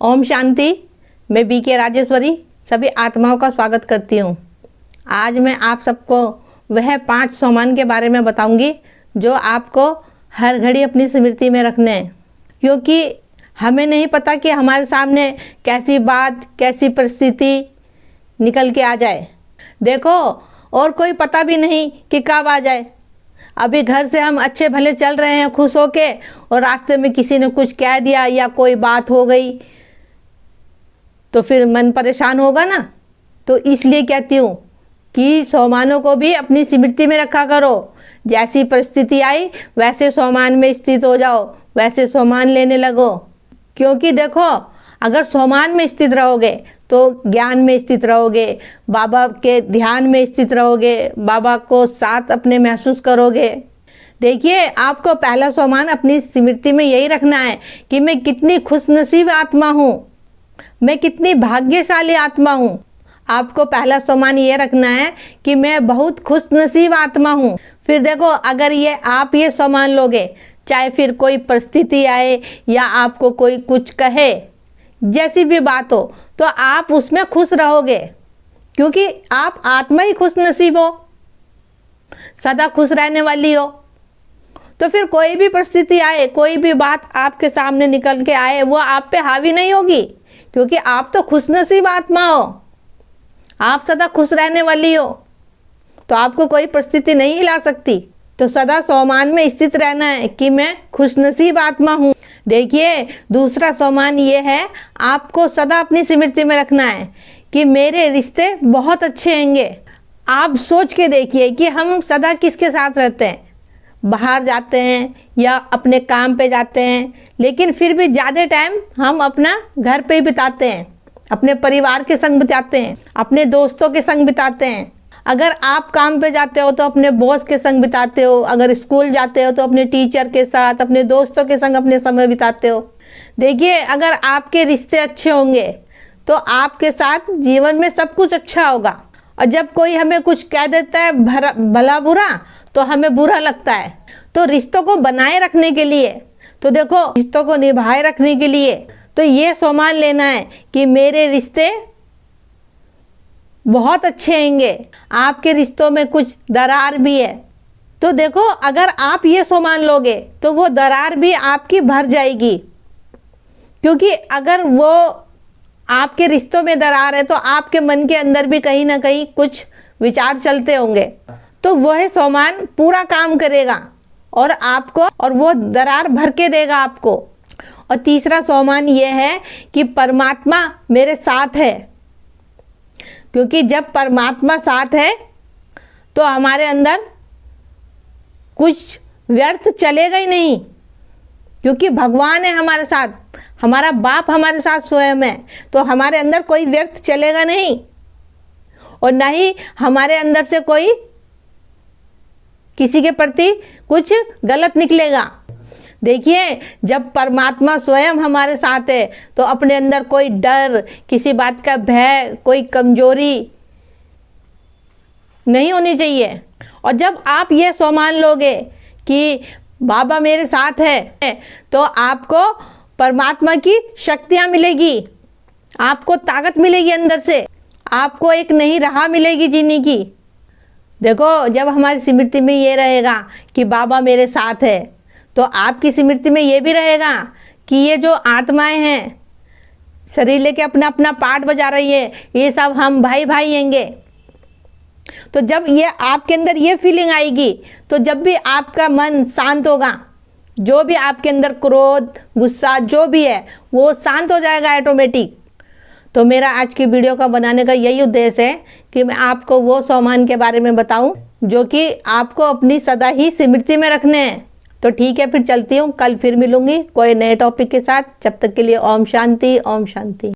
ओम शांति। मैं बीके राजेश्वरी सभी आत्माओं का स्वागत करती हूँ। आज मैं आप सबको वह 5 सोमान के बारे में बताऊंगी जो आपको हर घड़ी अपनी स्मृति में रखने हैं, क्योंकि हमें नहीं पता कि हमारे सामने कैसी बात कैसी परिस्थिति निकल के आ जाए। देखो, और कोई पता भी नहीं कि कब आ जाए। अभी घर से हम अच्छे भले चल रहे हैं खुश होके, और रास्ते में किसी ने कुछ कह दिया या कोई बात हो गई तो फिर मन परेशान होगा ना। तो इसलिए कहती हूँ कि सोमानों को भी अपनी स्मृति में रखा करो। जैसी परिस्थिति आई वैसे सोमान में स्थित हो जाओ, वैसे सोमान लेने लगो। क्योंकि देखो, अगर सोमान में स्थित रहोगे तो ज्ञान में स्थित रहोगे, बाबा के ध्यान में स्थित रहोगे, बाबा को साथ अपने महसूस करोगे। देखिए, आपको पहला सोमान अपनी स्मृति में यही रखना है कि मैं कितनी खुशनसीब आत्मा हूँ, मैं कितनी भाग्यशाली आत्मा हूँ। आपको पहला सोमान ये रखना है कि मैं बहुत खुशनसीब आत्मा हूँ। फिर देखो, अगर आप ये सोमान लोगे, चाहे फिर कोई परिस्थिति आए या आपको कोई कुछ कहे, जैसी भी बात हो, तो आप उसमें खुश रहोगे, क्योंकि आप आत्मा ही खुशनसीब हो, सदा खुश रहने वाली हो। तो फिर कोई भी परिस्थिति आए, कोई भी बात आपके सामने निकल के आए, वो आप पे हावी नहीं होगी, क्योंकि आप तो खुशनसीब आत्मा हो, आप सदा खुश रहने वाली हो। तो आपको कोई परिस्थिति नहीं हिला सकती। तो सदा सोमान में स्थित रहना है कि मैं खुशनसीब आत्मा हूँ। देखिए, दूसरा सोमान ये है, आपको सदा अपनी स्मृति में रखना है कि मेरे रिश्ते बहुत अच्छे होंगे। आप सोच के देखिए कि हम सदा किसके साथ रहते हैं, बाहर जाते हैं या अपने काम पे जाते हैं, लेकिन फिर भी ज़्यादा टाइम हम अपना घर पे ही बिताते हैं, अपने परिवार के संग बिताते हैं, अपने दोस्तों के संग बिताते हैं। अगर आप काम पे जाते हो तो अपने बॉस के संग बिताते हो, अगर स्कूल जाते हो तो अपने टीचर के साथ, अपने दोस्तों के संग अपने समय बिताते हो। देखिए, अगर आपके रिश्ते अच्छे होंगे तो आपके साथ जीवन में सब कुछ अच्छा होगा। और जब कोई हमें कुछ कह देता है भला बुरा, तो हमें बुरा लगता है। तो रिश्तों को बनाए रखने के लिए, तो देखो, रिश्तों को निभाए रखने के लिए तो ये सोमान लेना है कि मेरे रिश्ते बहुत अच्छे होंगे, आपके रिश्तों में कुछ दरार भी है। तो देखो, अगर आप ये सोमान लोगे तो वो दरार भी आपकी भर जाएगी, क्योंकि अगर वो आपके रिश्तों में दरार है तो आपके मन के अंदर भी कहीं ना कहीं कुछ विचार चलते होंगे। तो वह सोमान पूरा काम करेगा और आपको, और वो दरार भर के देगा आपको। और तीसरा सोमान ये है कि परमात्मा मेरे साथ है, क्योंकि जब परमात्मा साथ है तो हमारे अंदर कुछ व्यर्थ चलेगा ही नहीं, क्योंकि भगवान है हमारे साथ, हमारा बाप हमारे साथ स्वयं है। तो हमारे अंदर कोई व्यर्थ चलेगा नहीं, और न ही हमारे अंदर से कोई किसी के प्रति कुछ गलत निकलेगा। देखिए, जब परमात्मा स्वयं हमारे साथ है तो अपने अंदर कोई डर, किसी बात का भय, कोई कमजोरी नहीं होनी चाहिए। और जब आप ये सोमान लोगे कि बाबा मेरे साथ है, तो आपको परमात्मा की शक्तियाँ मिलेगी, आपको ताकत मिलेगी अंदर से, आपको एक नई राह मिलेगी जीने की। देखो, जब हमारी स्मृति में ये रहेगा कि बाबा मेरे साथ है, तो आपकी स्मृति में ये भी रहेगा कि ये जो आत्माएं हैं, शरीर लेके अपना अपना पार्ट बजा रही है, ये सब हम भाई भाई होंगे। तो जब ये आपके अंदर ये फीलिंग आएगी, तो जब भी आपका मन शांत होगा, जो भी आपके अंदर क्रोध गुस्सा जो भी है वो शांत हो जाएगा ऑटोमेटिक। तो मेरा आज की वीडियो का बनाने का यही उद्देश्य है कि मैं आपको वो सोमान के बारे में बताऊं जो कि आपको अपनी सदा ही स्मृति में रखने हैं। तो ठीक है, फिर चलती हूँ, कल फिर मिलूंगी कोई नए टॉपिक के साथ। जब तक के लिए ओम शांति, ओम शांति।